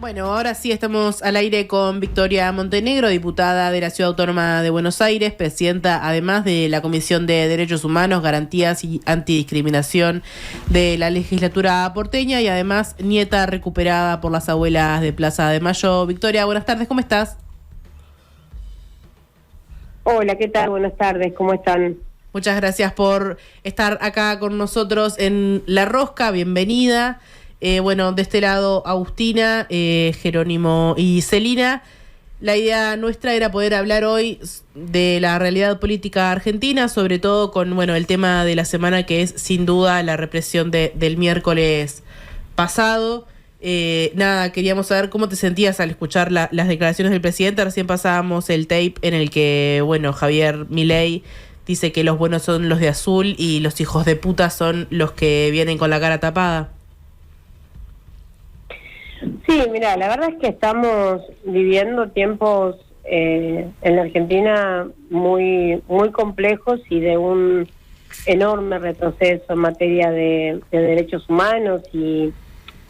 Bueno, ahora sí estamos al aire con Victoria Montenegro, diputada de la Ciudad Autónoma de Buenos Aires, presidenta además de la Comisión de Derechos Humanos, Garantías y Antidiscriminación de la legislatura porteña y además nieta recuperada por las abuelas de Plaza de Mayo. Victoria, buenas tardes, ¿cómo estás? Hola, ¿qué tal? Buenas tardes, ¿cómo están? Muchas gracias por estar acá con nosotros en La Rosca, bienvenida. Bueno, de este lado Agustina, Jerónimo y Celina. La idea nuestra era poder hablar hoy de la realidad política argentina, sobre todo con el tema de la semana, que es sin duda la represión del miércoles pasado. Queríamos saber cómo te sentías al escuchar las declaraciones del presidente. Recién pasábamos el tape en el que, Javier Milei dice que los buenos son los de azul y los hijos de puta son los que vienen con la cara tapada. Sí, mira, la verdad es que estamos viviendo tiempos en la Argentina muy complejos y de un enorme retroceso en materia de derechos humanos y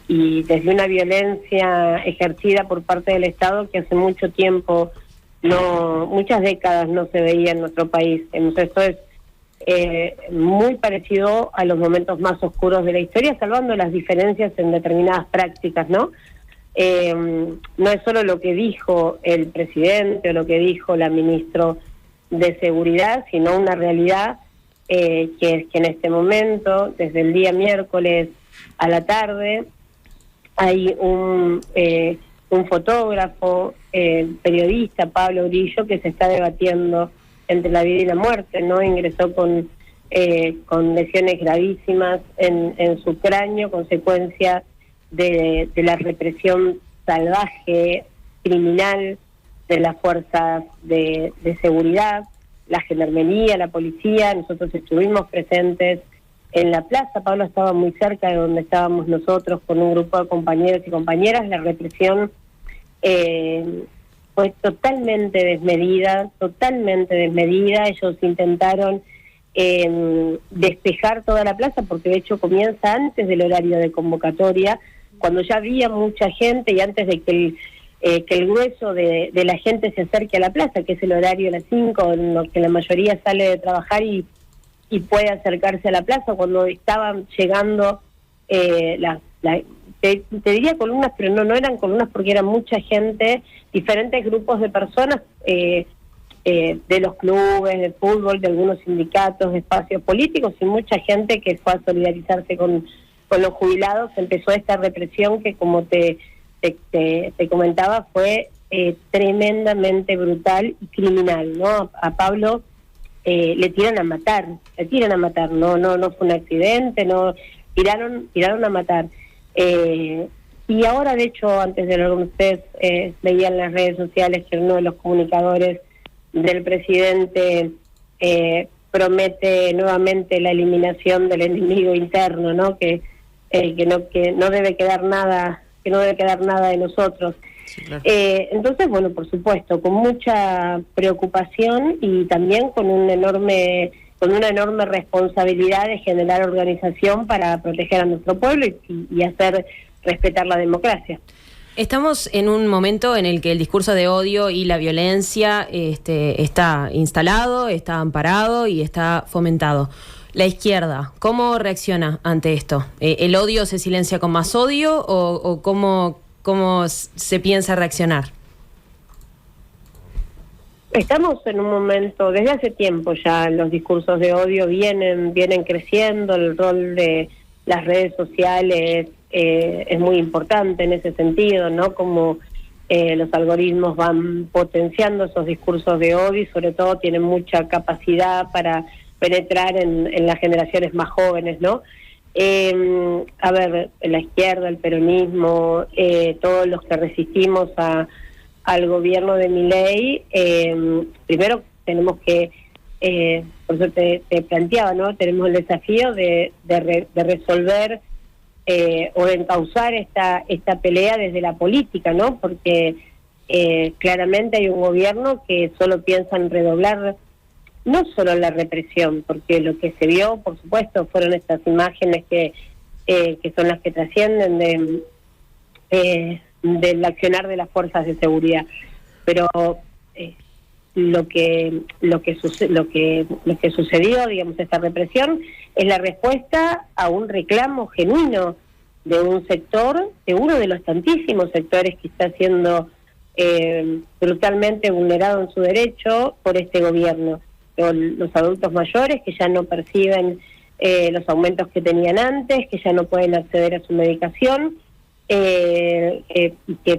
desde una violencia ejercida por parte del Estado que hace mucho tiempo, muchas décadas no se veía en nuestro país. Entonces esto es muy parecido a los momentos más oscuros de la historia, salvando las diferencias en determinadas prácticas, ¿no? No es solo lo que dijo el presidente o lo que dijo la ministra de Seguridad, sino una realidad que es que en este momento, desde el día miércoles a la tarde, hay un fotógrafo, periodista, Pablo Grillo, que se está debatiendo entre la vida y la muerte, ¿no? Ingresó con lesiones gravísimas en su cráneo, consecuencia de la represión salvaje, criminal de las fuerzas de seguridad, la gendarmería, la policía. Nosotros estuvimos presentes en la plaza. Pablo estaba muy cerca de donde estábamos nosotros con un grupo de compañeros y compañeras. La represión fue totalmente desmedida. Ellos intentaron despejar toda la plaza, porque de hecho comienza antes del horario de convocatoria, cuando ya había mucha gente y antes de que el grueso de la gente se acerque a la plaza, que es el horario de las 5, en lo que la mayoría sale de trabajar y puede acercarse a la plaza. Cuando estaban llegando te diría columnas, pero no eran columnas porque era mucha gente, diferentes grupos de personas, de los clubes, de fútbol, de algunos sindicatos, de espacios políticos, y mucha gente que fue a solidarizarse con los jubilados. Empezó esta represión que, como te comentaba, fue tremendamente brutal y criminal, ¿no? A Pablo le tiran a matar, no fue un accidente, no, tiraron a matar. Y ahora, de hecho, antes de lo que ustedes veían en las redes sociales, que uno de los comunicadores del presidente promete nuevamente la eliminación del enemigo interno, ¿no? Que no debe quedar nada, de nosotros. Sí, claro. Entonces, por supuesto, con mucha preocupación y también con una enorme responsabilidad de generar organización para proteger a nuestro pueblo y hacer respetar la democracia. Estamos en un momento en el que el discurso de odio y la violencia está instalado, está amparado y está fomentado. La izquierda, ¿cómo reacciona ante esto? ¿El odio se silencia con más odio o cómo se piensa reaccionar? Estamos en un momento, desde hace tiempo ya los discursos de odio vienen creciendo. El rol de las redes sociales es muy importante en ese sentido, ¿no? Como los algoritmos van potenciando esos discursos de odio y sobre todo tienen mucha capacidad para penetrar en las generaciones más jóvenes, ¿no? La izquierda, el peronismo, todos los que resistimos al gobierno de Milei, primero tenemos que, por eso te planteaba, ¿no? Tenemos el desafío de resolver o de encauzar esta pelea desde la política, ¿no? Porque claramente hay un gobierno que solo piensa en redoblar no solo la represión, porque lo que se vio, por supuesto, fueron estas imágenes que son las que trascienden del accionar de las fuerzas de seguridad. Pero lo que sucedió, digamos, esta represión, es la respuesta a un reclamo genuino de un sector, de uno de los tantísimos sectores que está siendo brutalmente vulnerado en su derecho por este gobierno. Los adultos mayores que ya no perciben los aumentos que tenían antes, que ya no pueden acceder a su medicación, que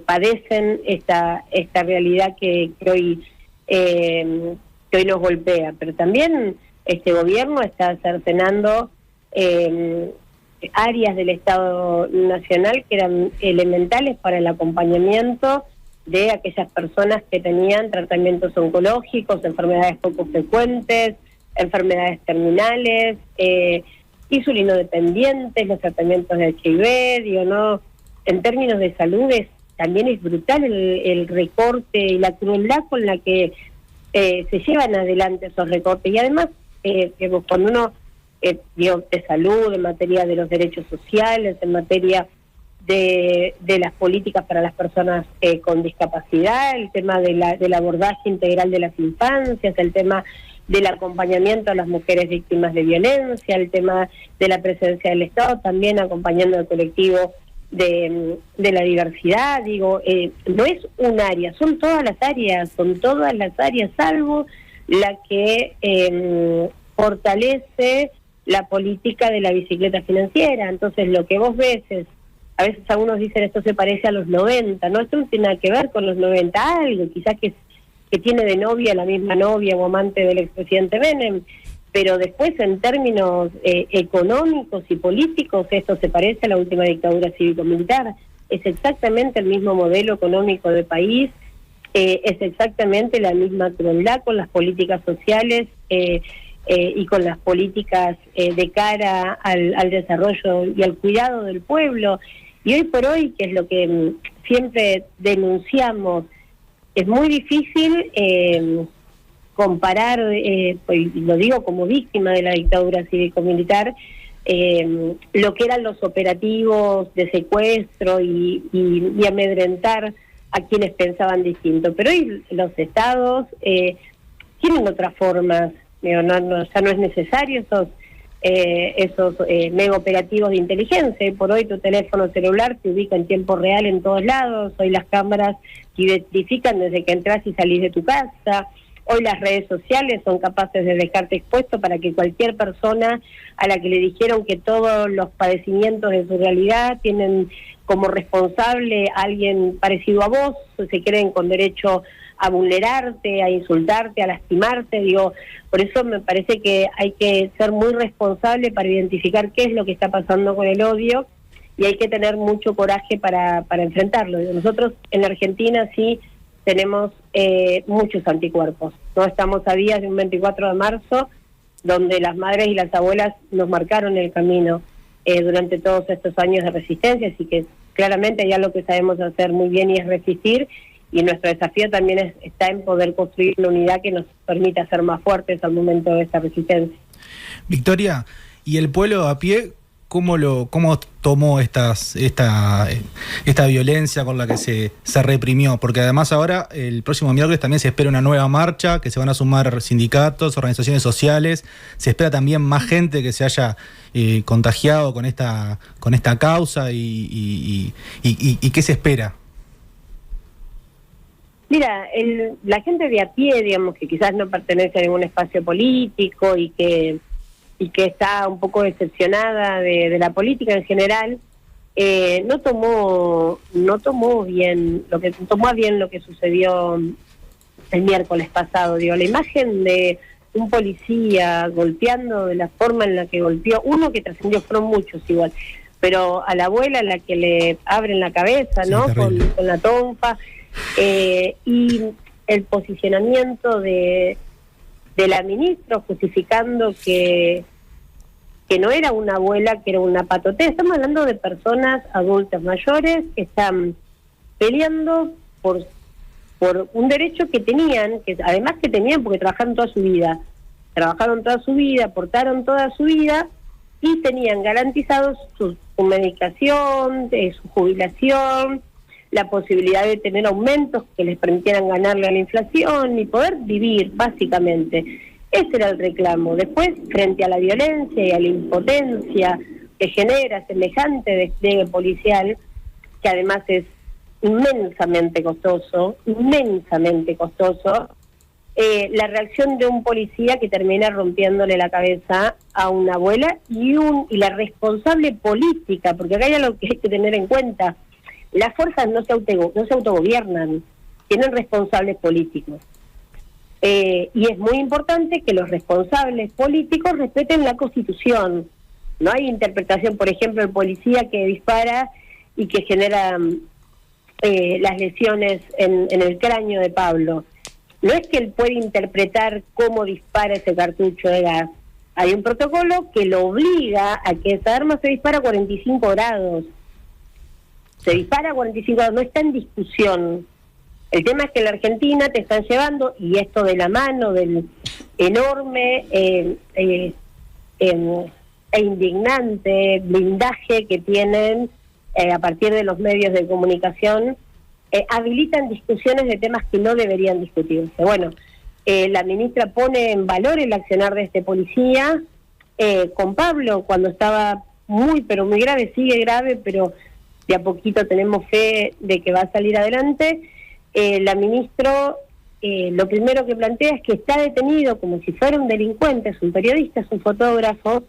padecen esta realidad que hoy nos golpea. Pero también este gobierno está cercenando áreas del Estado Nacional que eran elementales para el acompañamiento de aquellas personas que tenían tratamientos oncológicos, enfermedades poco frecuentes, enfermedades terminales, insulinodependientes, los tratamientos de HIV, digo, no, en términos de salud también es brutal el recorte y la crueldad con la que se llevan adelante esos recortes. Y además, cuando uno de salud, en materia de los derechos sociales, en materia de las políticas para las personas con discapacidad, el tema del abordaje integral de las infancias, el tema del acompañamiento a las mujeres víctimas de violencia, el tema de la presencia del Estado, también acompañando al colectivo de la diversidad. Digo, no es un área, son todas las áreas, salvo la que fortalece la política de la bicicleta financiera. Entonces, lo que vos ves es, a veces algunos dicen esto se parece a los 90, no, esto no tiene nada que ver con los 90, algo quizás que tiene de novia la misma novia o amante del expresidente Menem, pero después en términos económicos y políticos esto se parece a la última dictadura cívico-militar. Es exactamente el mismo modelo económico de país, es exactamente la misma crueldad con las políticas sociales y con las políticas de cara al desarrollo y al cuidado del pueblo. Y hoy por hoy, que es lo que siempre denunciamos, es muy difícil comparar, pues lo digo como víctima de la dictadura cívico-militar, lo que eran los operativos de secuestro y amedrentar a quienes pensaban distinto. Pero hoy los estados tienen otras formas, ya no es necesario esos mega operativos de inteligencia. Por hoy tu teléfono celular te ubica en tiempo real en todos lados, hoy las cámaras te identifican desde que entras y salís de tu casa, hoy las redes sociales son capaces de dejarte expuesto para que cualquier persona a la que le dijeron que todos los padecimientos de su realidad tienen como responsable a alguien parecido a vos, se creen con derecho a vulnerarte, a insultarte, a lastimarte. Digo, por eso me parece que hay que ser muy responsable para identificar qué es lo que está pasando con el odio y hay que tener mucho coraje para enfrentarlo. Digo, nosotros en Argentina sí tenemos muchos anticuerpos, no estamos a días de un 24 de marzo donde las madres y las abuelas nos marcaron el camino durante todos estos años de resistencia, así que claramente hay algo que sabemos hacer muy bien y es resistir. Y nuestro desafío también está en poder construir una unidad que nos permita ser más fuertes al momento de esta resistencia. Victoria, ¿y el pueblo a pie cómo tomó esta violencia con la que se reprimió? Porque además ahora, el próximo miércoles también se espera una nueva marcha, que se van a sumar sindicatos, organizaciones sociales, se espera también más gente que se haya contagiado con esta causa y ¿qué se espera? Mira, la gente de a pie, digamos, que quizás no pertenece a ningún espacio político y que está un poco decepcionada de la política en general, no tomó bien lo que sucedió el miércoles pasado. Digo, la imagen de un policía golpeando de la forma en la que golpeó, uno que trascendió, fueron muchos igual, pero a la abuela a la que le abren la cabeza, ¿no? Sí, con la tonfa. Y el posicionamiento de la ministra justificando que no era una abuela, que era una patotea. Estamos hablando de personas adultas mayores que están peleando por un derecho que tenían, porque trabajaron toda su vida, aportaron toda su vida y tenían garantizados su medicación, su jubilación, la posibilidad de tener aumentos que les permitieran ganarle a la inflación y poder vivir, básicamente. Ese era el reclamo. Después, frente a la violencia y a la impotencia que genera semejante despliegue policial, que además es inmensamente costoso, la reacción de un policía que termina rompiéndole la cabeza a una abuela y la responsable política, porque acá hay algo que hay que tener en cuenta: las fuerzas no se autogobiernan, tienen responsables políticos. Y es muy importante que los responsables políticos respeten la Constitución. No hay interpretación, por ejemplo, el policía que dispara y que genera las lesiones en el cráneo de Pablo. No es que él puede interpretar cómo dispara ese cartucho de gas. Hay un protocolo que lo obliga a que esa arma se dispara a 45 grados. Se dispara a 45 grados, no está en discusión. El tema es que en la Argentina te están llevando, y esto de la mano del enorme e indignante blindaje que tienen a partir de los medios de comunicación, habilitan discusiones de temas que no deberían discutirse. Bueno, la ministra pone en valor el accionar de este policía. Con Pablo, cuando estaba pero muy grave, sigue grave, pero de a poquito tenemos fe de que va a salir adelante. La ministra lo primero que plantea es que está detenido como si fuera un delincuente, es un periodista, es un fotógrafo,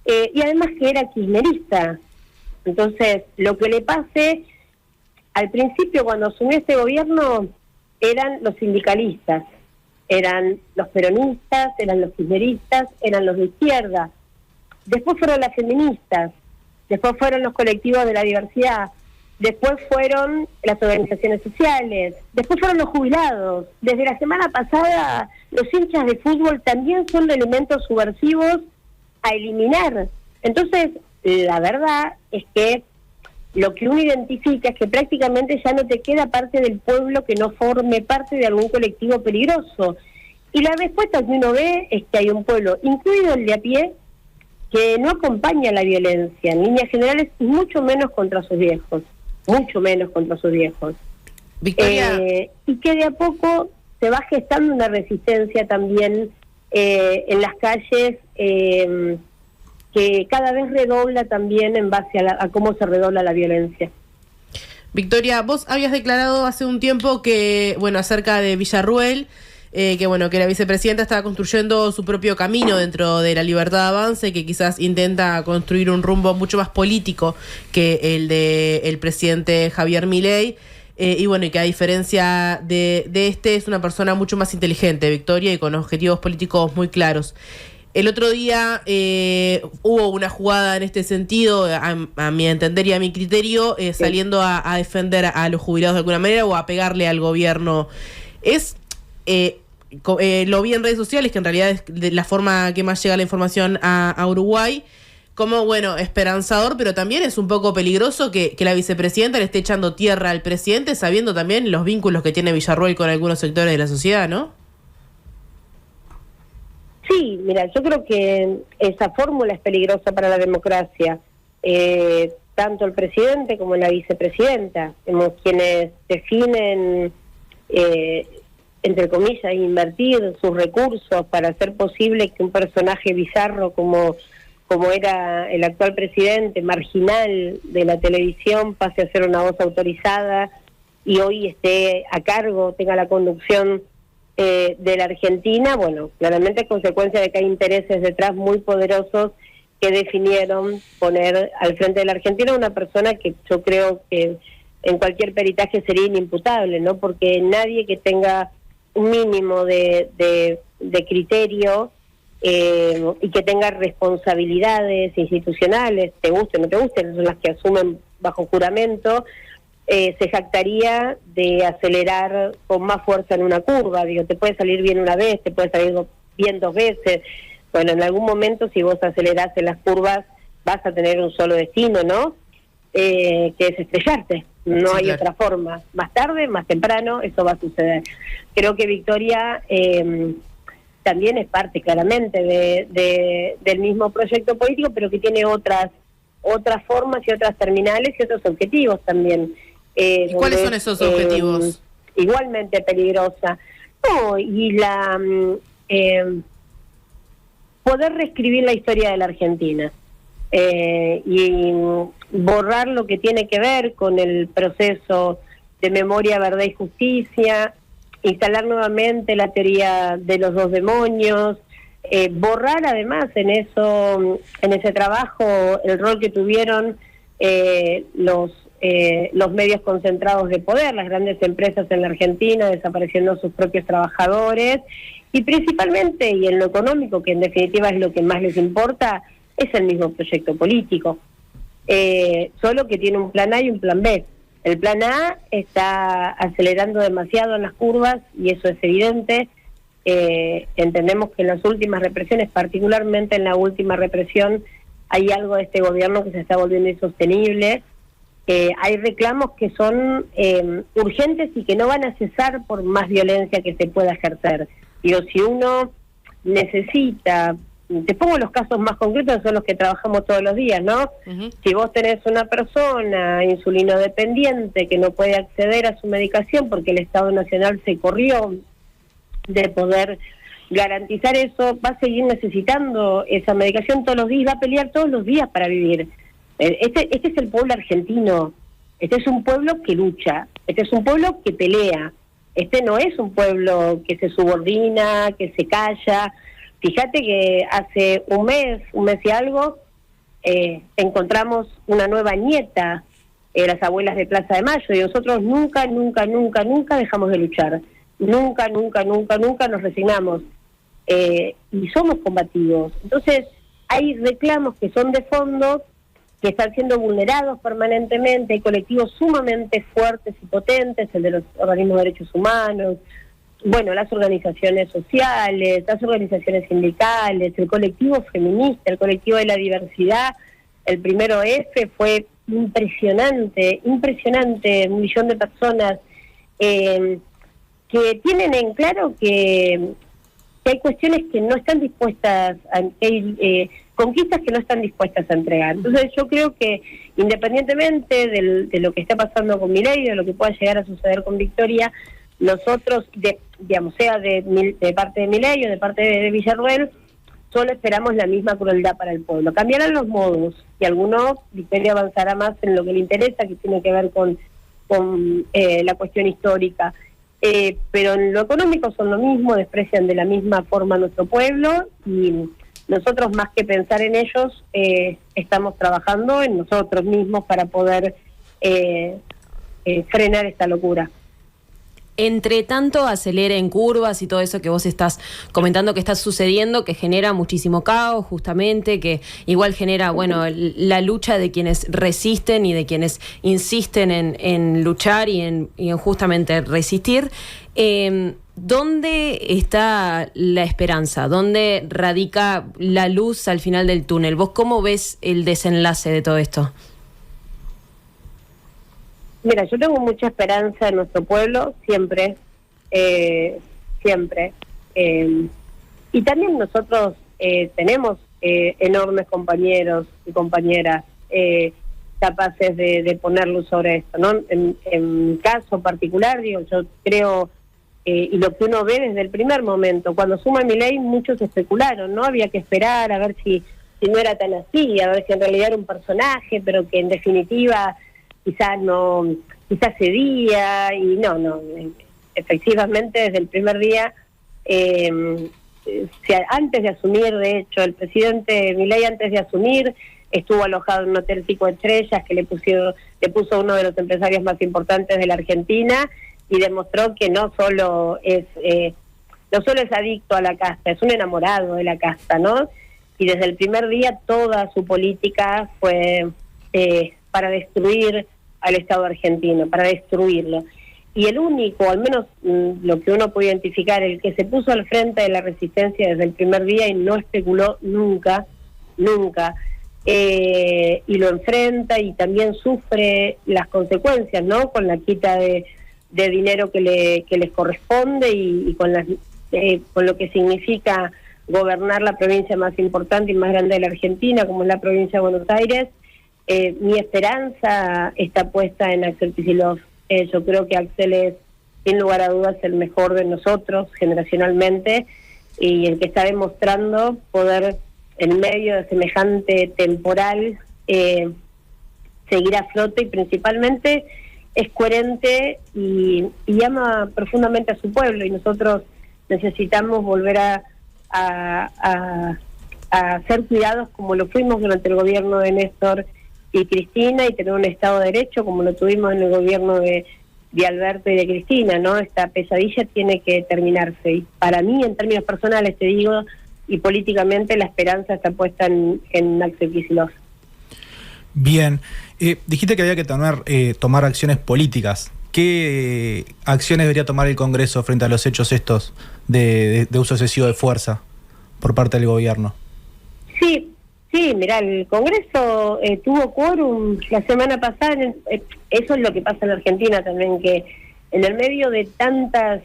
y además que era kirchnerista. Entonces, lo que le pase, al principio cuando asumió este gobierno, eran los sindicalistas, eran los peronistas, eran los kirchneristas, eran los de izquierda. Después fueron las feministas, después fueron los colectivos de la diversidad, después fueron las organizaciones sociales, después fueron los jubilados. Desde la semana pasada, los hinchas de fútbol también son elementos subversivos a eliminar. Entonces, la verdad es que lo que uno identifica es que prácticamente ya no te queda parte del pueblo que no forme parte de algún colectivo peligroso. Y la respuesta que uno ve es que hay un pueblo, incluido el de a pie, que no acompaña la violencia, en líneas generales, y mucho menos contra sus viejos. Victoria. Y que de a poco se va gestando una resistencia también en las calles, que cada vez redobla también en base a cómo se redobla la violencia. Victoria, vos habías declarado hace un tiempo que, acerca de Villarruel, que la vicepresidenta estaba construyendo su propio camino dentro de la Libertad Avance, que quizás intenta construir un rumbo mucho más político que el del presidente Javier Milei, y que a diferencia de este, es una persona mucho más inteligente, Victoria, y con objetivos políticos muy claros. El otro día hubo una jugada en este sentido, a mi entender y a mi criterio, saliendo a defender a los jubilados de alguna manera o a pegarle al gobierno. Lo vi en redes sociales, que en realidad es de la forma que más llega la información a Uruguay, como, esperanzador, pero también es un poco peligroso que la vicepresidenta le esté echando tierra al presidente, sabiendo también los vínculos que tiene Villarruel con algunos sectores de la sociedad, ¿no? Sí, mira, yo creo que esa fórmula es peligrosa para la democracia. Tanto el presidente como la vicepresidenta, como quienes definen, entre comillas, invertir sus recursos para hacer posible que un personaje bizarro como era el actual presidente, marginal de la televisión, pase a ser una voz autorizada y hoy esté a cargo, tenga la conducción de la Argentina. Claramente es consecuencia de que hay intereses detrás muy poderosos que definieron poner al frente de la Argentina una persona que yo creo que en cualquier peritaje sería inimputable, ¿no? Porque nadie que tenga un mínimo de criterio y que tenga responsabilidades institucionales, te guste o no te guste, son las que asumen bajo juramento, se jactaría de acelerar con más fuerza en una curva. Te puede salir bien una vez, te puede salir bien dos veces. En algún momento, si vos acelerás en las curvas, vas a tener un solo destino, ¿no? Que es estrellarte. No sí, hay claro. Otra forma. Más tarde, más temprano, eso va a suceder. Creo que Victoria también es parte, claramente, del mismo proyecto político, pero que tiene otras formas y otras terminales y otros objetivos también. ¿Y cuáles son esos objetivos? Igualmente peligrosa. No, y poder reescribir la historia de la Argentina y borrar lo que tiene que ver con el proceso de memoria, verdad y justicia, instalar nuevamente la teoría de los dos demonios, borrar además en ese trabajo el rol que tuvieron los medios concentrados de poder, las grandes empresas en la Argentina desapareciendo sus propios trabajadores, y principalmente, y en lo económico, que en definitiva es lo que más les importa, es el mismo proyecto político, solo que tiene un plan A y un plan B. El plan A está acelerando demasiado en las curvas, y eso es evidente. Entendemos que en las últimas represiones, particularmente en la última represión, hay algo de este gobierno que se está volviendo insostenible. Hay reclamos que son urgentes y que no van a cesar por más violencia que se pueda ejercer. Digo, si uno necesita, te pongo los casos más concretos, son los que trabajamos todos los días, ¿no? Uh-huh. Si vos tenés una persona insulino dependiente que no puede acceder a su medicación porque el Estado Nacional se corrió de poder garantizar eso, va a seguir necesitando esa medicación todos los días, va a pelear todos los días para vivir. Este es el pueblo argentino, este es un pueblo que lucha, este es un pueblo que pelea, este no es un pueblo que se subordina, que se calla. Fíjate que hace un mes y algo, encontramos una nueva nieta, las abuelas de Plaza de Mayo, y nosotros nunca dejamos de luchar, nunca nos resignamos, y somos combativos. Entonces hay reclamos que son de fondo, que están siendo vulnerados permanentemente, hay colectivos sumamente fuertes y potentes, el de los organismos de derechos humanos, bueno, las organizaciones sociales, las organizaciones sindicales, el colectivo feminista, el colectivo de la diversidad. El primero F fue impresionante, 1 millón de personas que tienen en claro que hay cuestiones que no están dispuestas, que hay conquistas que no están dispuestas a entregar. Entonces yo creo que independientemente de lo que está pasando con Milei, de lo que pueda llegar a suceder con Victoria, nosotros, sea de parte de Milei o de parte de Villarruel, solo esperamos la misma crueldad para el pueblo. Cambiarán los modos y Victoria avanzará más en lo que le interesa, que tiene que ver con la cuestión histórica. Pero en lo económico son lo mismo, desprecian de la misma forma a nuestro pueblo, y nosotros, más que pensar en ellos, estamos trabajando en nosotros mismos para poder frenar esta locura. Entre tanto acelera en curvas y todo eso que vos estás comentando que está sucediendo, que genera muchísimo caos justamente, que igual genera, bueno, la lucha de quienes resisten y de quienes insisten en luchar y en justamente resistir. ¿Dónde está la esperanza? ¿Dónde radica la luz al final del túnel? ¿Vos cómo ves el desenlace de todo esto? Mira, yo tengo mucha esperanza en nuestro pueblo, siempre. Y también nosotros tenemos enormes compañeros y compañeras capaces de poner luz sobre esto, ¿no? En mi caso particular, yo creo, y lo que uno ve desde el primer momento, cuando suma Milei, muchos especularon, ¿no? Había que esperar a ver si no era tan así, a ver si en realidad era un personaje, pero que en definitiva quizás cedía, y no, efectivamente desde el primer día, antes de asumir, de hecho, el presidente Milei antes de asumir estuvo alojado en un hotel 5 estrellas que le puso uno de los empresarios más importantes de la Argentina, y demostró que no solo es adicto a la casta, es un enamorado de la casta, ¿no? Y desde el primer día toda su política fue para destruir al Estado argentino, para destruirlo. Y el único, al menos lo que uno puede identificar, el que se puso al frente de la resistencia desde el primer día y no especuló nunca, y lo enfrenta y también sufre las consecuencias, ¿no? Con la quita de dinero que les corresponde y con lo que significa gobernar la provincia más importante y más grande de la Argentina, como es la provincia de Buenos Aires. Mi esperanza está puesta en Axel Kicillof, Yo creo que Axel es, sin lugar a dudas, el mejor de nosotros generacionalmente y el que está demostrando poder, en medio de semejante temporal, seguir a flote, y principalmente es coherente y ama profundamente a su pueblo, y nosotros necesitamos volver a ser cuidados como lo fuimos durante el gobierno de Néstor y Cristina, y tener un Estado de Derecho como lo tuvimos en el gobierno de Alberto y de Cristina, ¿no? Esta pesadilla tiene que terminarse, y para mí, en términos personales te digo, y políticamente, la esperanza está puesta en Axel Kicillof. Bien, dijiste que había que tomar acciones políticas. ¿Qué acciones debería tomar el Congreso frente a los hechos estos de uso excesivo de fuerza por parte del gobierno? Sí, mirá, el Congreso tuvo quórum la semana pasada. Eso es lo que pasa en Argentina también, que en el medio de tantas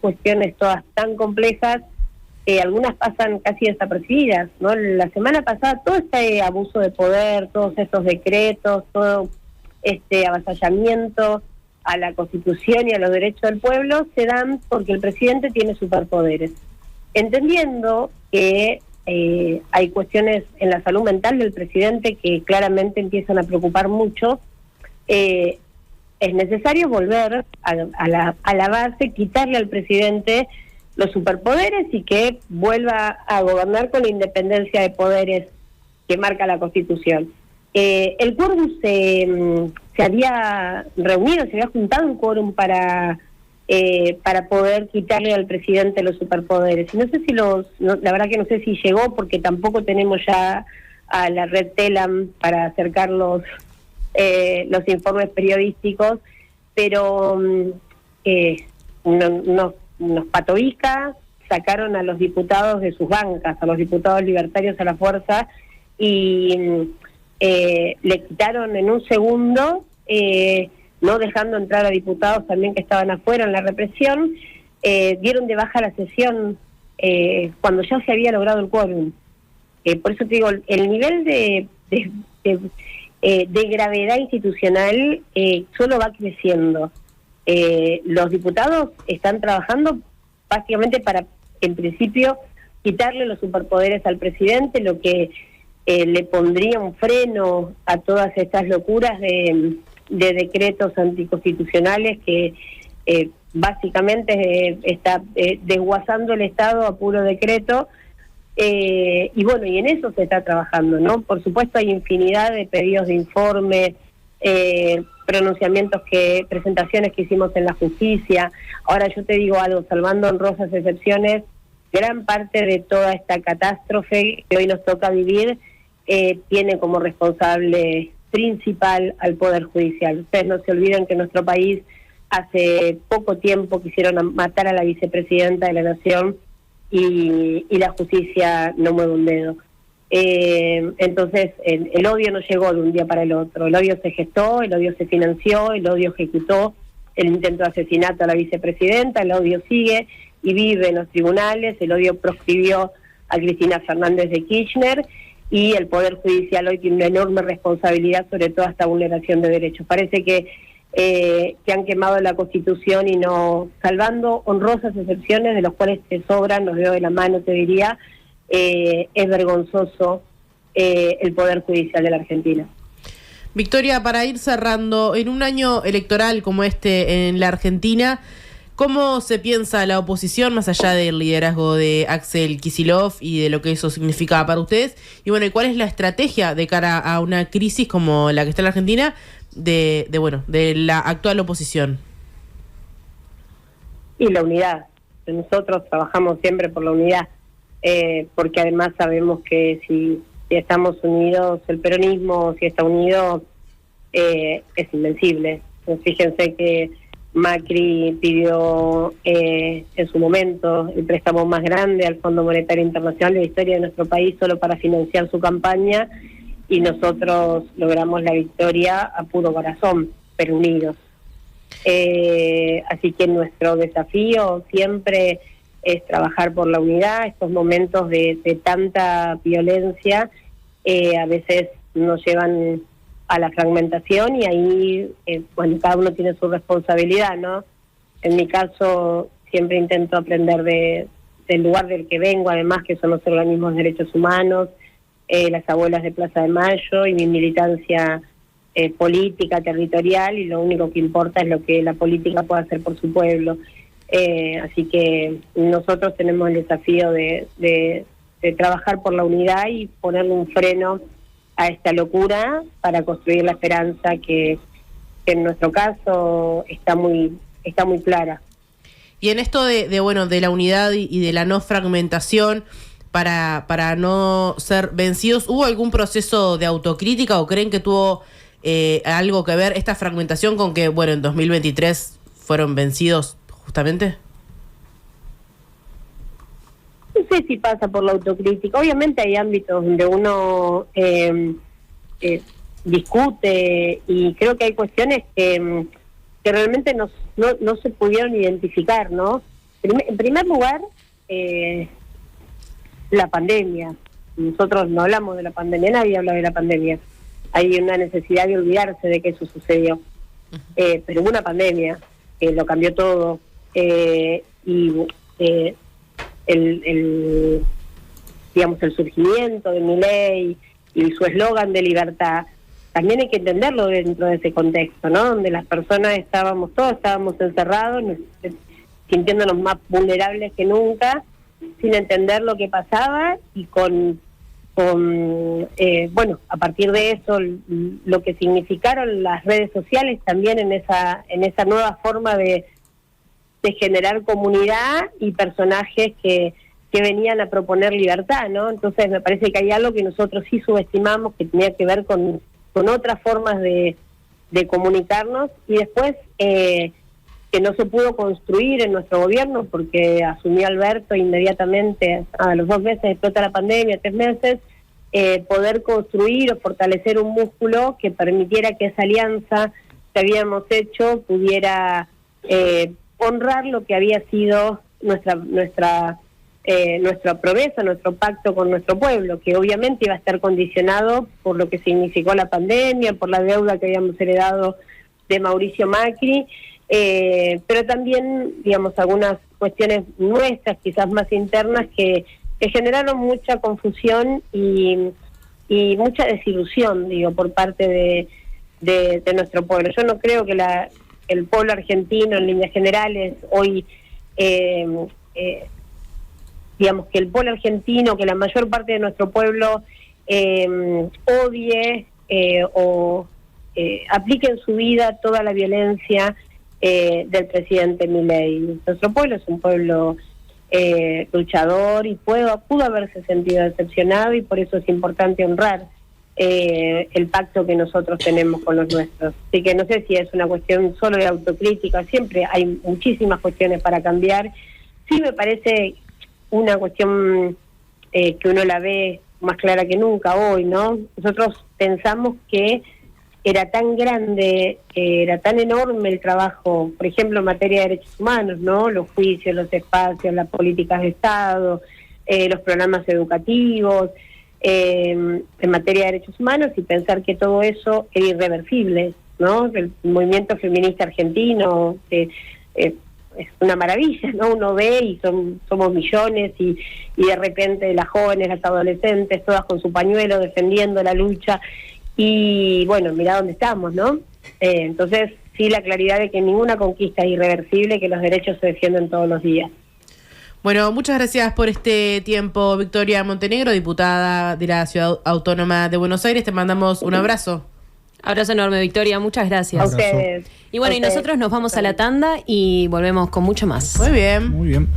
cuestiones todas tan complejas, algunas pasan casi desapercibidas, ¿no? La semana pasada todo este abuso de poder, todos estos decretos, todo este avasallamiento a la Constitución y a los derechos del pueblo se dan porque el presidente tiene superpoderes. Entendiendo que hay cuestiones en la salud mental del presidente que claramente empiezan a preocupar mucho, es necesario volver a la base, quitarle al presidente los superpoderes y que vuelva a gobernar con la independencia de poderes que marca la Constitución. El quórum se había reunido, se había juntado un quórum para poder quitarle al presidente los superpoderes. Y no sé si la verdad que no sé si llegó, porque tampoco tenemos ya a la red Telam para acercar los informes periodísticos, pero nos patobica, sacaron a los diputados de sus bancas, a los diputados libertarios a la fuerza, y le quitaron en un segundo, no dejando entrar a diputados también que estaban afuera en la represión, dieron de baja la sesión cuando ya se había logrado el quórum. Por eso te digo, el nivel de gravedad institucional solo va creciendo. Los diputados están trabajando básicamente para, en principio, quitarle los superpoderes al presidente, lo que le pondría un freno a todas estas locuras de decretos anticonstitucionales que básicamente está desguazando el Estado a puro decreto. Y bueno, y en eso se está trabajando, ¿no? Por supuesto hay infinidad de pedidos de informe, pronunciamientos, presentaciones que hicimos en la justicia. Ahora yo te digo algo, salvando honrosas excepciones, gran parte de toda esta catástrofe que hoy nos toca vivir tiene como responsable principal al Poder Judicial. Ustedes no se olviden que en nuestro país hace poco tiempo quisieron matar a la vicepresidenta de la Nación y la justicia no mueve un dedo. Entonces el odio no llegó de un día para el otro, el odio se gestó, el odio se financió, el odio ejecutó el intento de asesinato a la vicepresidenta, el odio sigue y vive en los tribunales, el odio proscribió a Cristina Fernández de Kirchner, y el Poder Judicial hoy tiene una enorme responsabilidad sobre toda esta vulneración de derechos. Parece que han quemado la Constitución y no, salvando honrosas excepciones de los cuales te sobran, los veo de la mano, te diría, es vergonzoso el Poder Judicial de la Argentina. Victoria, para ir cerrando, en un año electoral como este en la Argentina, ¿cómo se piensa la oposición, más allá del liderazgo de Axel Kicillof y de lo que eso significaba para ustedes? Y bueno, ¿cuál es la estrategia de cara a una crisis como la que está en la Argentina de la actual oposición? Y la unidad. Nosotros trabajamos siempre por la unidad, porque además sabemos que si estamos unidos, el peronismo, si está unido, es invencible. Fíjense que Macri pidió en su momento el préstamo más grande al Fondo Monetario Internacional de la historia de nuestro país solo para financiar su campaña, y nosotros logramos la victoria a puro corazón, pero unidos. Así que nuestro desafío siempre es trabajar por la unidad. Estos momentos de tanta violencia a veces nos llevan a la fragmentación, y ahí, bueno, cada uno tiene su responsabilidad, ¿no? En mi caso, siempre intento aprender del lugar del que vengo, además, que son los organismos de derechos humanos, las abuelas de Plaza de Mayo, y mi militancia política, territorial, y lo único que importa es lo que la política puede hacer por su pueblo. Así que nosotros tenemos el desafío de trabajar por la unidad y ponerle un freno a esta locura para construir la esperanza que en nuestro caso está muy clara. Y en esto de la unidad y de la no fragmentación, para no ser vencidos, ¿hubo algún proceso de autocrítica o creen que tuvo algo que ver esta fragmentación con que, bueno, en 2023 fueron vencidos justamente? No sé si pasa por la autocrítica. Obviamente hay ámbitos donde uno discute, y creo que hay cuestiones que realmente no se pudieron identificar, ¿no? En primer lugar, la pandemia. Nosotros no hablamos de la pandemia, nadie habla de la pandemia. Hay una necesidad de olvidarse de que eso sucedió. Pero hubo una pandemia que lo cambió todo. El surgimiento de Milei y su eslogan de libertad, también hay que entenderlo dentro de ese contexto, ¿no? Donde las personas todos estábamos encerrados, sintiéndonos más vulnerables que nunca, sin entender lo que pasaba, y a partir de eso, lo que significaron las redes sociales también en esa nueva forma de generar comunidad y personajes que venían a proponer libertad, ¿no? Entonces me parece que hay algo que nosotros sí subestimamos, que tenía que ver con otras formas de comunicarnos, y después que no se pudo construir en nuestro gobierno porque asumió Alberto inmediatamente, a los 2 meses explota la pandemia, 3 meses, poder construir o fortalecer un músculo que permitiera que esa alianza que habíamos hecho pudiera honrar lo que había sido nuestra promesa, nuestro pacto con nuestro pueblo, que obviamente iba a estar condicionado por lo que significó la pandemia, por la deuda que habíamos heredado de Mauricio Macri, pero también, digamos, algunas cuestiones nuestras, quizás más internas, que generaron mucha confusión y mucha desilusión, por parte de nuestro pueblo. Yo no creo que el pueblo argentino, en líneas generales, hoy digamos que el pueblo argentino, que la mayor parte de nuestro pueblo odie o aplique en su vida toda la violencia del presidente Milei. Nuestro pueblo es un pueblo luchador, y pudo haberse sentido decepcionado, y por eso es importante honrar el pacto que nosotros tenemos con los nuestros. Así que no sé si es una cuestión solo de autocrítica, siempre hay muchísimas cuestiones para cambiar. Sí me parece una cuestión que uno la ve más clara que nunca hoy, ¿no? Nosotros pensamos que era tan grande, era tan enorme el trabajo, por ejemplo, en materia de derechos humanos, ¿no? Los juicios, los espacios, las políticas de Estado, los programas educativos, en materia de derechos humanos, y pensar que todo eso era irreversible, ¿no? El movimiento feminista argentino es una maravilla, ¿no? Uno ve y somos millones, y de repente las jóvenes, las adolescentes, todas con su pañuelo defendiendo la lucha, y bueno, mirá dónde estamos, ¿no? Entonces, sí, la claridad de que ninguna conquista es irreversible, que los derechos se defienden todos los días. Bueno, muchas gracias por este tiempo, Victoria Montenegro, diputada de la Ciudad Autónoma de Buenos Aires. Te mandamos un abrazo. Abrazo enorme, Victoria, muchas gracias. A ustedes. Y bueno, y nosotros nos vamos a la tanda y volvemos con mucho más. Muy bien. Muy bien.